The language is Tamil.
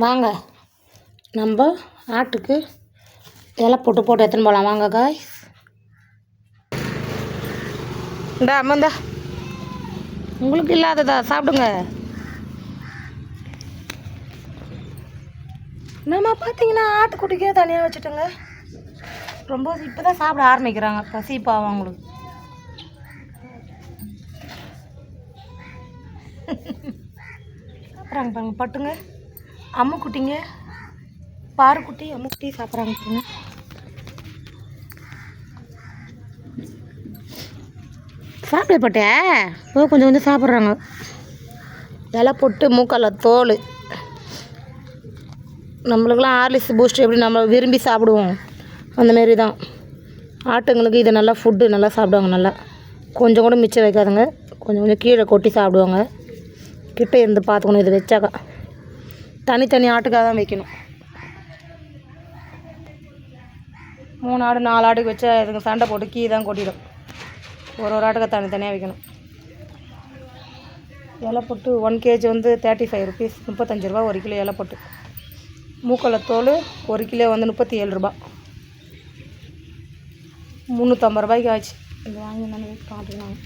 வாங்க நம்ம ஆட்டுக்கு இலை போட்டு எடுத்துன்னு போகலாம். வாங்க காய். இந்தா அம்மந்தா உங்களுக்கு இல்லாததா சாப்பிடுங்க. நம்ம பார்த்தீங்கன்னா ஆட்டுக்குட்டிக்கே தனியாக வச்சுட்டோங்க. ரொம்ப இப்போ தான் சாப்பிட ஆரம்பிக்கிறாங்க. பசி பாவம் அவங்களுக்கு. சாப்பிட்றாங்க பாருங்க பட்டுங்க. அம்முக்குட்டிங்க பாருக்குட்டி அம்முக்குட்டி சாப்பிட்றாங்க பாருங்க. சாப்பிட பட்டே கொஞ்சம் கொஞ்சம் சாப்பிட்றாங்க. இலை போட்டு மூக்கால தோல். நம்மளுக்கெல்லாம் ஹார்லிக்ஸ் பூஸ்ட் எப்படி நம்ம விரும்பி சாப்பிடுவோம் அந்தமாரி தான் ஆட்டுங்களுக்கு இது நல்லா ஃபுட்டு நல்லா சாப்பிடுவாங்க. நல்லா கொஞ்சம் கூட மிச்சம் வைக்காதுங்க. கொஞ்சம் கொஞ்சம் கீழே கொட்டி சாப்பிடுவாங்க. கிட்டே இருந்து பார்த்துக்கணும். இது வச்சாக்கா தனித்தனி ஆட்டுக்காக தான் வைக்கணும். 3 ஆடு 4 ஆடுக்கு வச்சா இதுங்க சண்டை போட்டு கீ தான் கொட்டிடும். ஒரு ஆட்டுக்கு தனித்தனியாக வைக்கணும். இலை போட்டு 1 kg வந்து 35 rupees 35 ரூபா 1 கிலோ இலை போட்டு. மூக்கலை தோல் 1 கிலோ வந்து 37 ரூபா 350 ரூபாய்க்கு ஆச்சு. இது வாங்கி நான் காட்டுறாங்க.